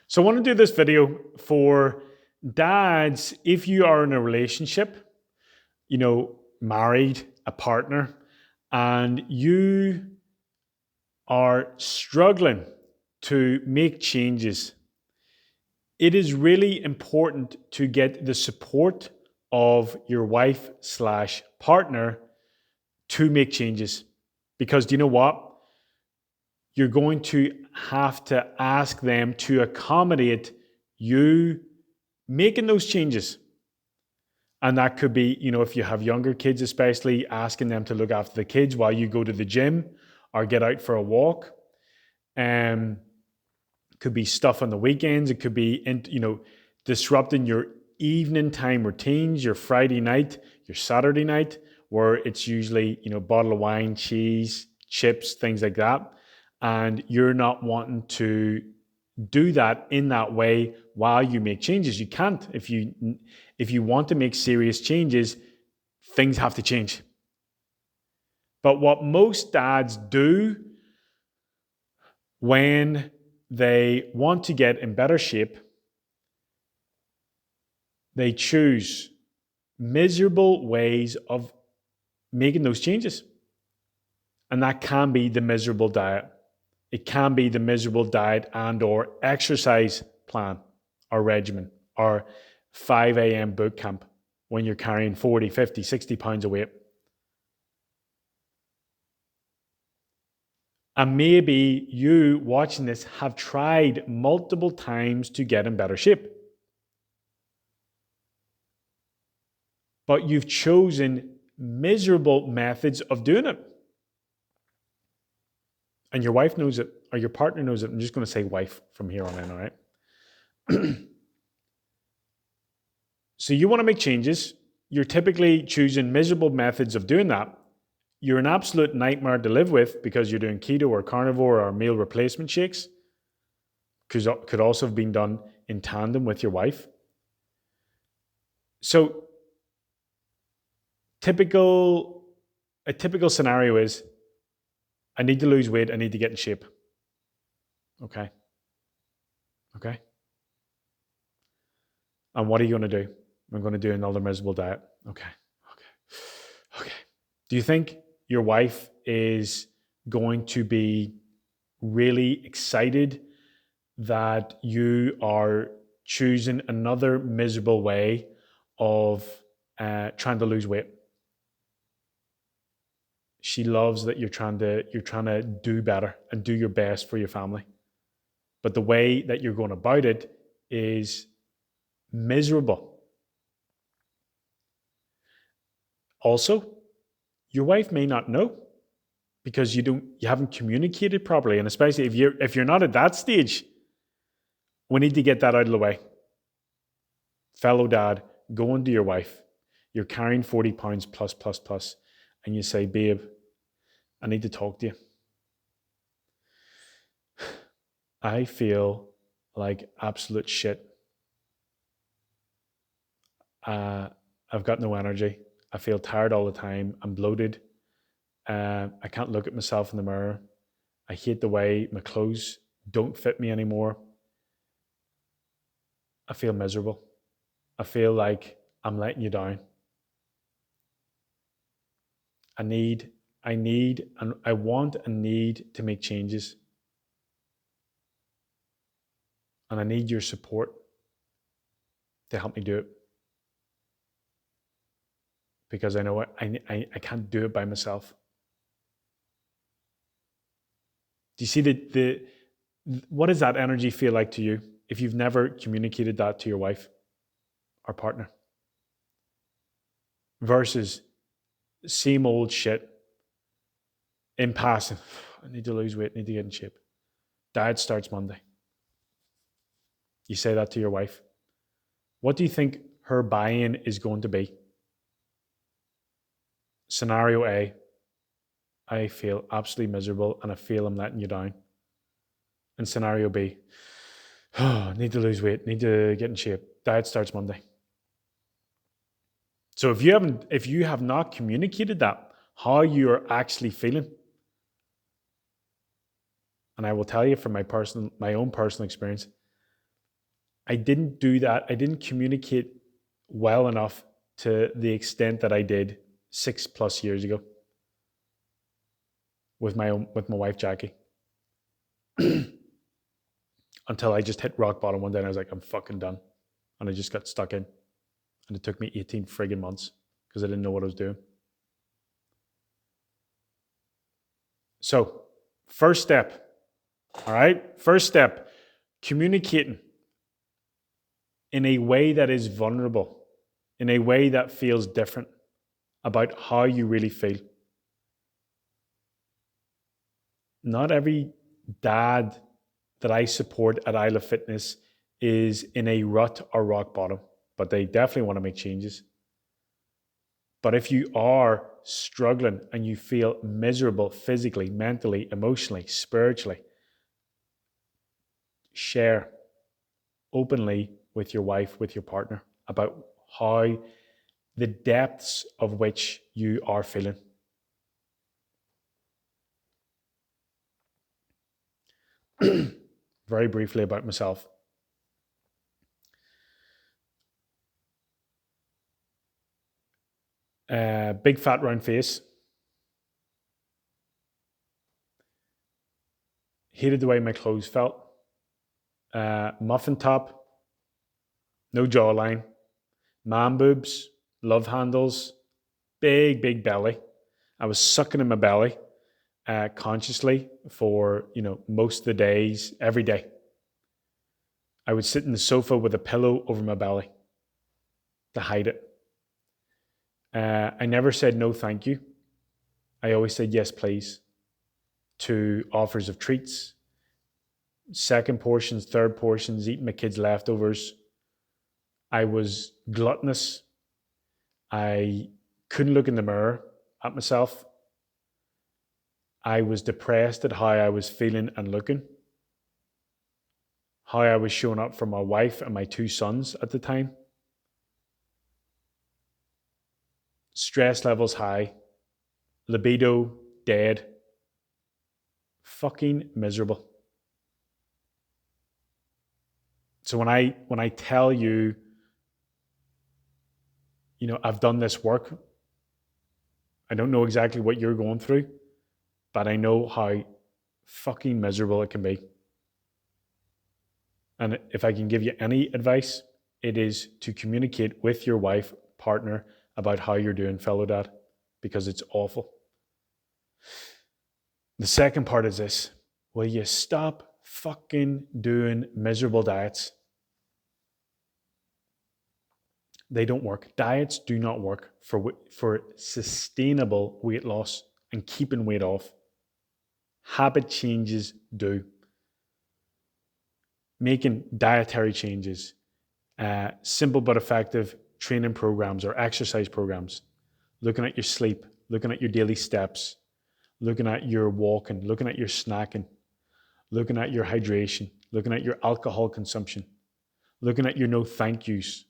So I want to do this video for dads. If you are in a relationship, married, a partner, and you are struggling to make changes, it is really important to get the support of your wife slash partner to make changes. Because do you know what? You're going to have to ask them to accommodate you making those changes. And that could be, if you have younger kids, especially asking them to look after the kids while you go to the gym or get out for a walk. It could be stuff on the weekends. It could be, disrupting your evening time routines, your Friday night, your Saturday night, where it's usually, bottle of wine, cheese, chips, things like that. And you're not wanting to do that in that way while you make changes. You can't. If you want to make serious changes, things have to change. But what most dads do when they want to get in better shape, they choose miserable ways of making those changes. And that can be the miserable diet. It can be the miserable diet and or exercise plan or regimen or 5 a.m. boot camp when you're carrying 40, 50, 60 pounds of weight. And maybe you watching this have tried multiple times to get in better shape. But you've chosen miserable methods of doing it. And your wife knows it, or your partner knows it. I'm just going to say wife from here on in, all right? So you want to make changes. You're typically choosing miserable methods of doing that. You're an absolute nightmare to live with because you're doing keto or carnivore or meal replacement shakes. Could also have been done in tandem with your wife. So a typical scenario is, I need to lose weight. I need to get in shape. Okay. And what are you going to do? I'm going to do another miserable diet. Okay. Do you think your wife is going to be really excited that you are choosing another miserable way of trying to lose weight? She loves that you're trying to do better and do your best for your family. But the way that you're going about it is miserable. Also, your wife may not know because you haven't communicated properly. And especially if you're not at that stage, we need to get that out of the way. Fellow dad, go into your wife. You're carrying 40 pounds plus, and you say, babe, I need to talk to you. I feel like absolute shit. I've got no energy. I feel tired all the time. I'm bloated. I can't look at myself in the mirror. I hate the way my clothes don't fit me anymore. I feel miserable. I feel like I'm letting you down. I want and need to make changes. And I need your support to help me do it. Because I know I can't do it by myself. Do you see what does that energy feel like to you if you've never communicated that to your wife or partner? Versus same old shit in passing. I need to lose weight, need to get in shape. Diet starts Monday. You say that to your wife. What do you think her buy-in is going to be? Scenario A, I feel absolutely miserable and I feel I'm letting you down. And scenario B, need to lose weight, need to get in shape. Diet starts Monday. So if you have not communicated that, how you're actually feeling, and I will tell you from my own personal experience, I didn't do that. I didn't communicate well enough to the extent that I did 6+ years ago with my wife Jackie. Until I just hit rock bottom one day and I was like, I'm fucking done. And I just got stuck in. And it took me 18 friggin' months because I didn't know what I was doing. So, first step, all right? First step, communicating in a way that is vulnerable, in a way that feels different about how you really feel. Not every dad that I support at Isle of Fitness is in a rut or rock bottom, but they definitely want to make changes. But if you are struggling and you feel miserable physically, mentally, emotionally, spiritually, share openly with your wife, with your partner, about how the depths of which you are feeling. Very briefly about myself. Big fat round face. Hated the way my clothes felt. Muffin top. No jawline. Man boobs. Love handles. Big belly. I was sucking in my belly consciously for most of the days, every day. I would sit in the sofa with a pillow over my belly to hide it. I never said no thank you. I always said yes please to offers of treats, second portions, third portions, eating my kids' leftovers. I was gluttonous. I couldn't look in the mirror at myself. I was depressed at how I was feeling and looking, how I was showing up for my wife and my 2 sons at the time. Stress levels high, libido dead, fucking miserable. So when I tell you, I've done this work, I don't know exactly what you're going through, but I know how fucking miserable it can be. And if I can give you any advice, it is to communicate with your wife, partner, about how you're doing, fellow dad, because it's awful. The second part is this: will you stop fucking doing miserable diets? They don't work. Diets do not work for sustainable weight loss and keeping weight off. Habit changes do. Making dietary changes, simple but effective training programs or exercise programs, looking at your sleep, looking at your daily steps, looking at your walking, looking at your snacking, looking at your hydration, looking at your alcohol consumption, looking at your no thank yous,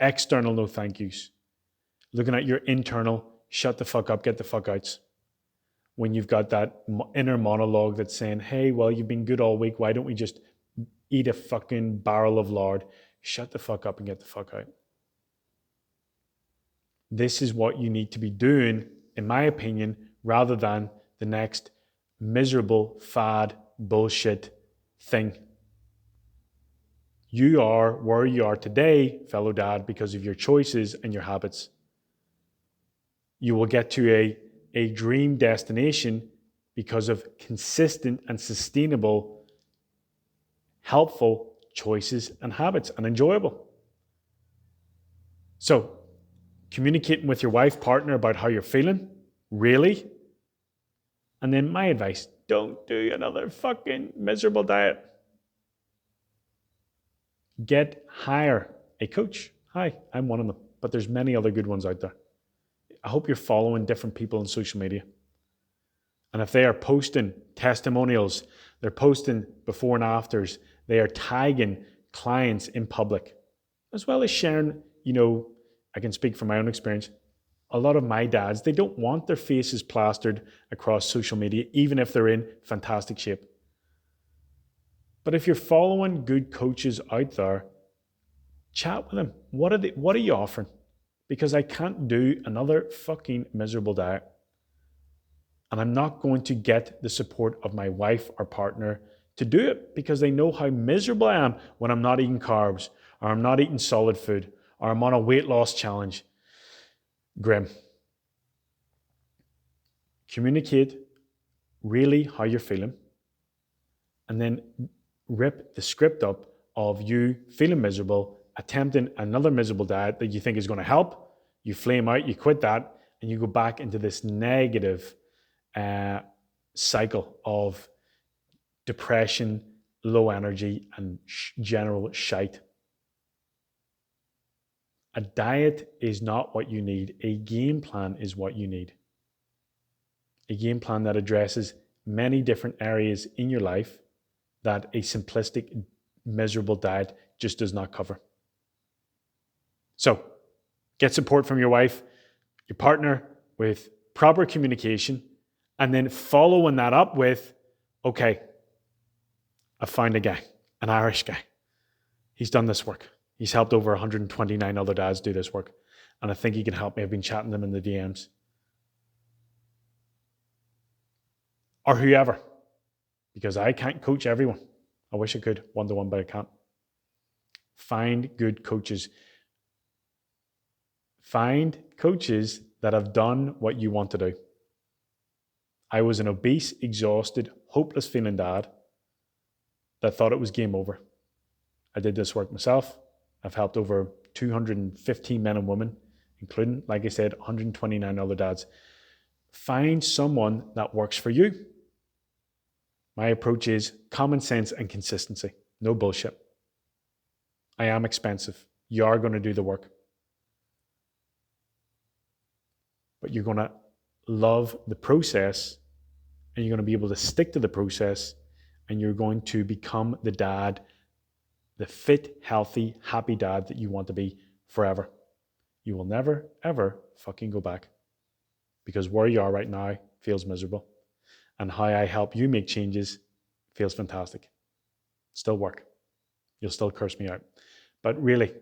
external no thank yous, looking at your internal shut the fuck up, get the fuck out. When you've got that inner monologue that's saying, hey, well, you've been good all week, why don't we just eat a fucking barrel of lard? Shut the fuck up and get the fuck out. This is what you need to be doing, in my opinion, rather than the next miserable fad bullshit thing. You are where you are today, fellow dad, because of your choices and your habits. You will get to a dream destination because of consistent and sustainable, helpful choices and habits, and enjoyable. So, communicating with your wife, partner about how you're feeling, really. And then my advice, don't do another fucking miserable diet. Hire a coach. Hi, I'm one of them, but there's many other good ones out there. I hope you're following different people on social media. And if they are posting testimonials, they're posting before and afters, they are tagging clients in public, as well as sharing, I can speak from my own experience. A lot of my dads, they don't want their faces plastered across social media, even if they're in fantastic shape. But if you're following good coaches out there, Chat with them. What are you offering? Because I can't do another fucking miserable diet. And I'm not going to get the support of my wife or partner to do it because they know how miserable I am when I'm not eating carbs or I'm not eating solid food or I'm on a weight loss challenge. Grim. Communicate really how you're feeling and then rip the script up of you feeling miserable, attempting another miserable diet that you think is going to help. You flame out, you quit that, and you go back into this negative cycle of depression, low energy, and general shite. A diet is not what you need. A game plan is what you need. A game plan that addresses many different areas in your life that a simplistic, miserable diet just does not cover. So, get support from your wife, your partner with proper communication, and then following that up with, okay, I found a guy, an Irish guy. He's done this work. He's helped over 129 other dads do this work. And I think he can help me. I've been chatting to them in the DMs. Or whoever. Because I can't coach everyone. I wish I could one-to-one, but I can't. Find good coaches. Find coaches that have done what you want to do. I was an obese, exhausted, hopeless feeling dad that thought it was game over. I did this work myself. I've helped over 215 men and women, including, like I said, 129 other dads. Find someone that works for you. My approach is common sense and consistency. No bullshit. I am expensive. You are going to do the work. But you're going to love the process and you're going to be able to stick to the process and you're going to become the dad, the fit, healthy, happy dad that you want to be forever. You will never, ever fucking go back because where you are right now feels miserable. And how I help you make changes feels fantastic. Still work. You'll still curse me out. But really,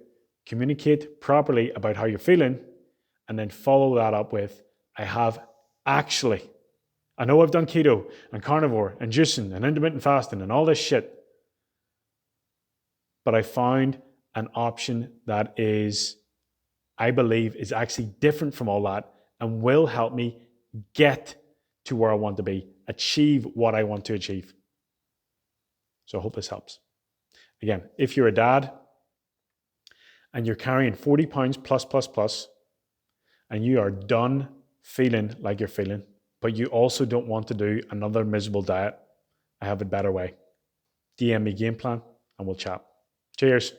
communicate properly about how you're feeling and then follow that up with, I know I've done keto and carnivore and juicing and intermittent fasting and all this shit, but I found an option that is, I believe, is actually different from all that and will help me get to where I want to be, achieve what I want to achieve. So I hope this helps. Again, if you're a dad and you're carrying 40 pounds plus, and you are done feeling like you're feeling, but you also don't want to do another miserable diet, I have a better way. DM me game plan and we'll chat. Cheers.